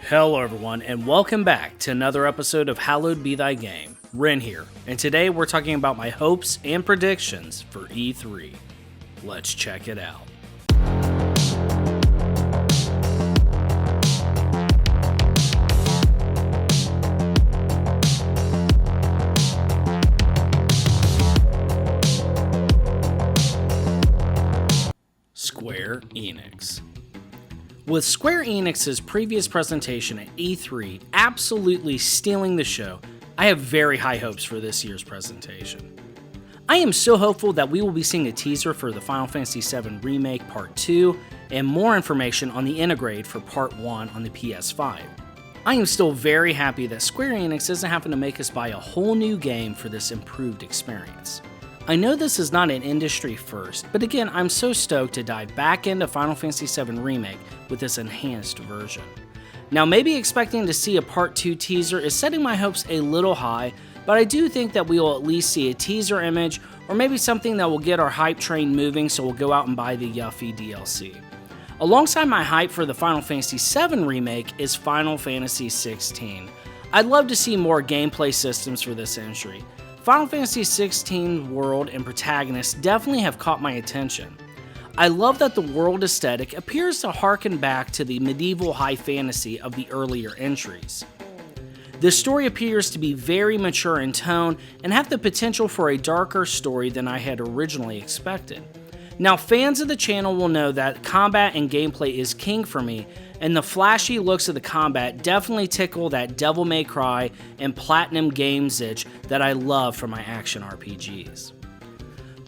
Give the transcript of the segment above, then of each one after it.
Hello everyone, and welcome back to another episode of Hallowed Be Thy Game. Ren here, and today we're talking about my hopes and predictions for E3. Let's check it out. Square Enix. With Square Enix's previous presentation at E3 absolutely stealing the show, I have very high hopes for this year's presentation. I am so hopeful that we will be seeing a teaser for the Final Fantasy VII Remake Part 2 and more information on the Integrate for Part 1 on the PS5. I am still very happy that Square Enix isn't having to make us buy a whole new game for this improved experience. I know this is not an industry first, but again, I'm so stoked to dive back into Final Fantasy VII Remake with this enhanced version. Now, maybe expecting to see a Part 2 teaser is setting my hopes a little high, but I do think that we will at least see a teaser image, or maybe something that will get our hype train moving so we'll go out and buy the Yuffie DLC. Alongside my hype for the Final Fantasy VII Remake is Final Fantasy XVI. I'd love to see more gameplay systems for this entry. Final Fantasy XVI world and protagonists definitely have caught my attention. I love that the world aesthetic appears to harken back to the medieval high fantasy of the earlier entries. The story appears to be very mature in tone and have the potential for a darker story than I had originally expected. Now, fans of the channel will know that combat and gameplay is king for me, and the flashy looks of the combat definitely tickle that Devil May Cry and Platinum Games itch that I love from my action RPGs.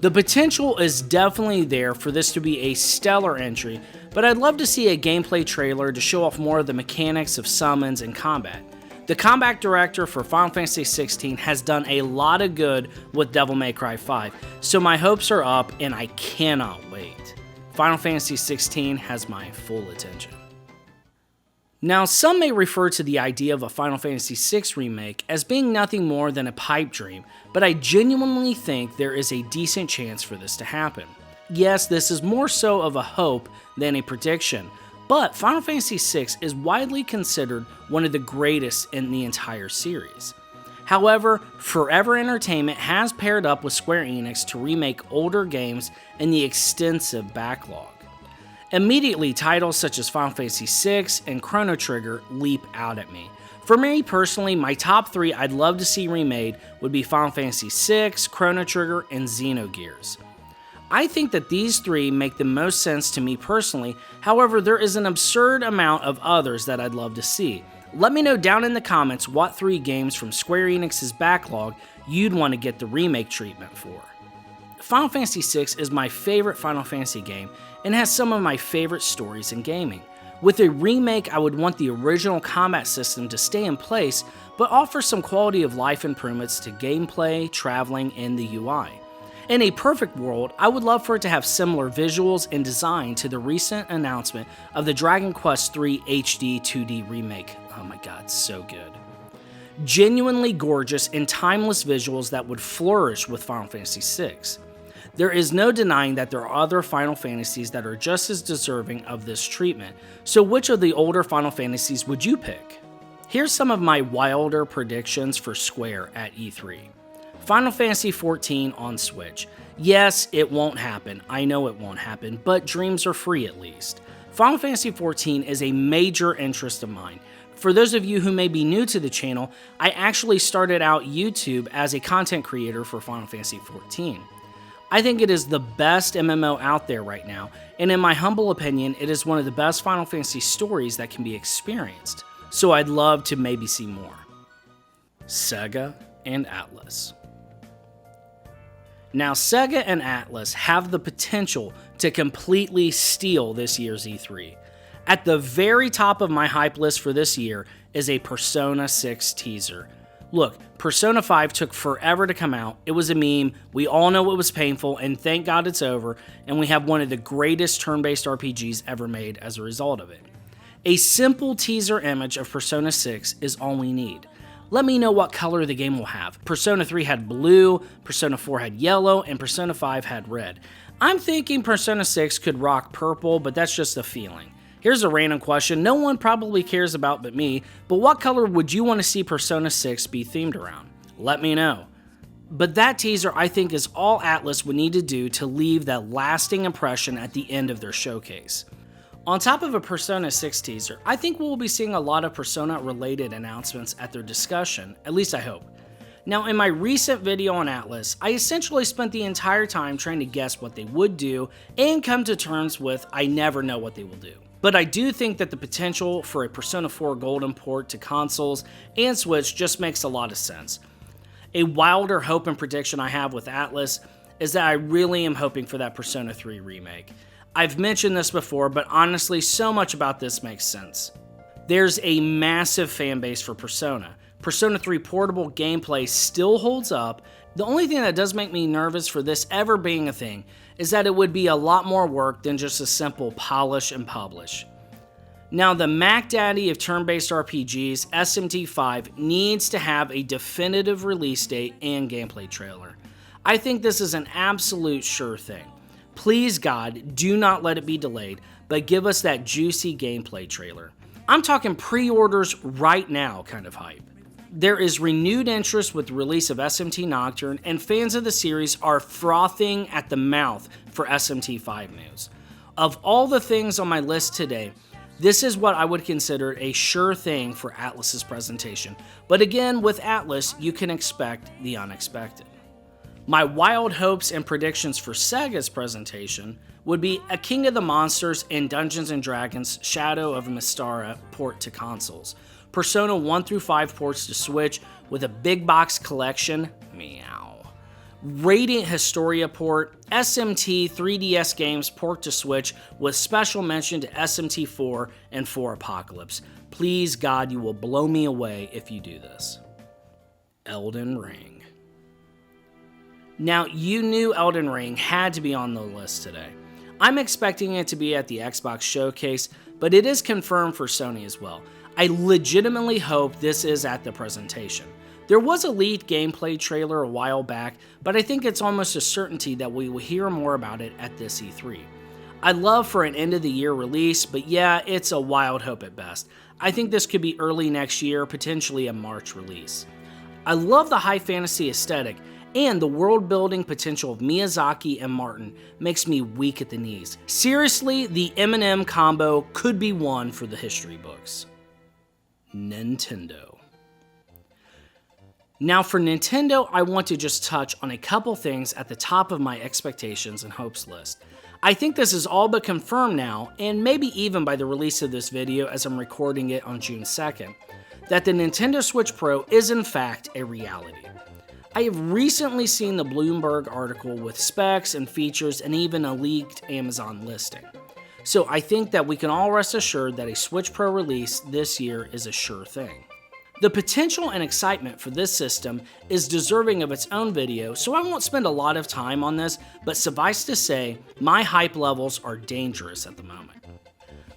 The potential is definitely there for this to be a stellar entry, but I'd love to see a gameplay trailer to show off more of the mechanics of summons and combat. The combat director for Final Fantasy XVI has done a lot of good with Devil May Cry 5, so my hopes are up and I cannot wait. Final Fantasy XVI has my full attention. Now, some may refer to the idea of a Final Fantasy VI remake as being nothing more than a pipe dream, but I genuinely think there is a decent chance for this to happen. Yes, this is more so of a hope than a prediction, but Final Fantasy VI is widely considered one of the greatest in the entire series. However, Forever Entertainment has paired up with Square Enix to remake older games in the extensive backlog. Immediately, titles such as Final Fantasy VI and Chrono Trigger leap out at me. For me personally, my top three I'd love to see remade would be Final Fantasy VI, Chrono Trigger, and Xenogears. I think that these three make the most sense to me personally, however, there is an absurd amount of others that I'd love to see. Let me know down in the comments what three games from Square Enix's backlog you'd want to get the remake treatment for. Final Fantasy VI is my favorite Final Fantasy game and has some of my favorite stories in gaming. With a remake, I would want the original combat system to stay in place, but offer some quality of life improvements to gameplay, traveling, and the UI. In a perfect world, I would love for it to have similar visuals and design to the recent announcement of the Dragon Quest III HD 2D remake. Oh my god, so good. Genuinely gorgeous and timeless visuals that would flourish with Final Fantasy VI. There is no denying that there are other Final Fantasies that are just as deserving of this treatment, so which of the older Final Fantasies would you pick? Here's some of my wilder predictions for Square at E3. Final Fantasy XIV on Switch. Yes, it won't happen, I know it won't happen, but dreams are free at least. Final Fantasy XIV is a major interest of mine. For those of you who may be new to the channel, I actually started out YouTube as a content creator for Final Fantasy XIV. I think it is the best MMO out there right now, and in my humble opinion, it is one of the best Final Fantasy stories that can be experienced, so I'd love to maybe see more. Sega and Atlas. Now, Sega and Atlas have the potential to completely steal this year's E3. At the very top of my hype list for this year is a Persona 6 teaser. Look, Persona 5 took forever to come out, it was a meme, we all know it was painful, and thank God it's over, and we have one of the greatest turn-based RPGs ever made as a result of it. A simple teaser image of Persona 6 is all we need. Let me know what color the game will have. Persona 3 had blue, Persona 4 had yellow, and Persona 5 had red. I'm thinking Persona 6 could rock purple, but that's just a feeling. Here's a random question no one probably cares about but me, but what color would you want to see Persona 6 be themed around? Let me know. But that teaser I think is all Atlas would need to do to leave that lasting impression at the end of their showcase. On top of a Persona 6 teaser, I think we'll be seeing a lot of Persona-related announcements at their discussion, at least I hope. Now, in my recent video on Atlas, I essentially spent the entire time trying to guess what they would do and come to terms with I never know what they will do. But I do think that the potential for a Persona 4 Golden port to consoles and Switch just makes a lot of sense. A wilder hope and prediction I have with Atlas is that I really am hoping for that Persona 3 remake. I've mentioned this before, but honestly, so much about this makes sense. There's a massive fan base for Persona. Persona 3 portable gameplay still holds up. The only thing that does make me nervous for this ever being a thing is that it would be a lot more work than just a simple polish and publish. Now, the Mac Daddy of turn-based RPGs, SMT5, needs to have a definitive release date and gameplay trailer. I think this is an absolute sure thing. Please, God, do not let it be delayed, but give us that juicy gameplay trailer. I'm talking pre-orders right now kind of hype. There is renewed interest with the release of SMT Nocturne, and fans of the series are frothing at the mouth for SMT5 news. Of all the things on my list today, this is what I would consider a sure thing for Atlas's presentation. But again, with Atlas, you can expect the unexpected. My wild hopes and predictions for Sega's presentation would be a King of the Monsters and Dungeons & Dragons Shadow of Mystara port to consoles, Persona 1 through 5 ports to Switch with a big box collection, meow. Radiant Historia port, SMT 3DS games port to Switch with special mention to SMT4 and 4 Apocalypse. Please, God, you will blow me away if you do this. Elden Ring. Now, you knew Elden Ring had to be on the list today. I'm expecting it to be at the Xbox showcase, but it is confirmed for Sony as well. I legitimately hope this is at the presentation. There was a leaked gameplay trailer a while back, but I think it's almost a certainty that we will hear more about it at this E3. I'd love for an end-of-the-year release, but yeah, it's a wild hope at best. I think this could be early next year, potentially a March release. I love the high fantasy aesthetic, and the world-building potential of Miyazaki and Martin makes me weak at the knees. Seriously, the M&M combo could be one for the history books. Nintendo. Now for Nintendo, I want to just touch on a couple things at the top of my expectations and hopes list. I think this is all but confirmed now, and maybe even by the release of this video as I'm recording it on June 2nd, that the Nintendo Switch Pro is in fact a reality. I have recently seen the Bloomberg article with specs and features and even a leaked Amazon listing. So I think that we can all rest assured that a Switch Pro release this year is a sure thing. The potential and excitement for this system is deserving of its own video, so I won't spend a lot of time on this, but suffice to say, my hype levels are dangerous at the moment.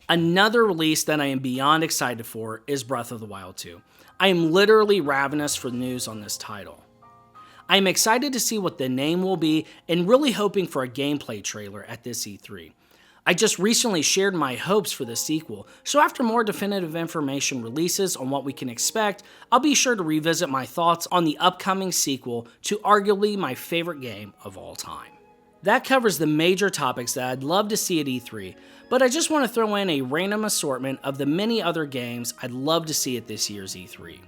Another release that I am beyond excited for is Breath of the Wild 2. I am literally ravenous for news on this title. I am excited to see what the name will be and really hoping for a gameplay trailer at this E3. I just recently shared my hopes for the sequel, so after more definitive information releases on what we can expect, I'll be sure to revisit my thoughts on the upcoming sequel to arguably my favorite game of all time. That covers the major topics that I'd love to see at E3, but I just want to throw in a random assortment of the many other games I'd love to see at this year's E3.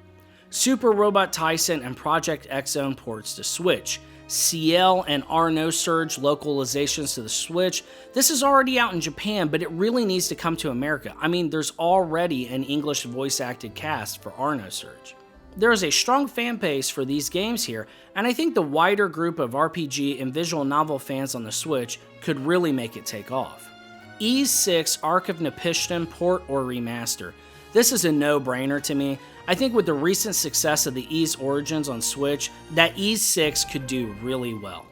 Super Robot Tyson and Project X Zone ports to Switch, CL and R No Surge localizations to the Switch. This is already out in Japan, but it really needs to come to America. I mean, there's already an English voice-acted cast for R No Surge. There is a strong fan base for these games here, and I think the wider group of RPG and visual novel fans on the Switch could really make it take off. Ys 6 Ark of Nepishtim port or remaster. This is a no-brainer to me. I think with the recent success of the Ys Origins on Switch, that Ys 6 could do really well.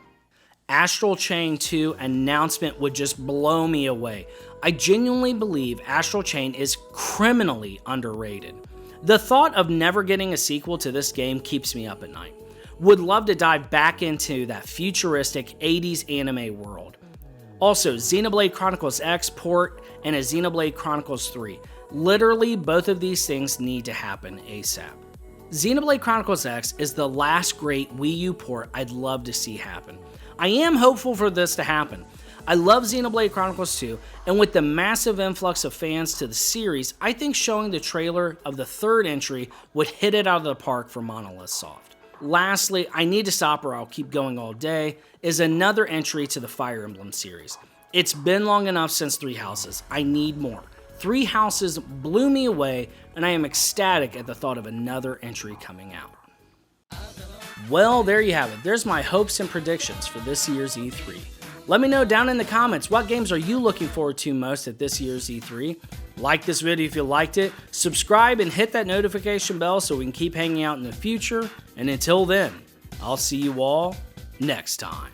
Astral Chain 2 announcement would just blow me away. I genuinely believe Astral Chain is criminally underrated. The thought of never getting a sequel to this game keeps me up at night. Would love to dive back into that futuristic 80s anime world. Also, Xenoblade Chronicles X port and a Xenoblade Chronicles 3. Literally, both of these things need to happen ASAP. Xenoblade Chronicles X is the last great Wii U port I'd love to see happen. I am hopeful for this to happen. I love Xenoblade Chronicles 2, and with the massive influx of fans to the series, I think showing the trailer of the third entry would hit it out of the park for Monolith Soft. Lastly, I need to stop or I'll keep going all day, is another entry to the Fire Emblem series. It's been long enough since Three Houses. I need more. Three Houses blew me away, and I am ecstatic at the thought of another entry coming out. Well, there you have it. There's my hopes and predictions for this year's E3. Let me know down in the comments, what games are you looking forward to most at this year's E3? Like this video if you liked it, subscribe and hit that notification bell so we can keep hanging out in the future, and until then, I'll see you all next time.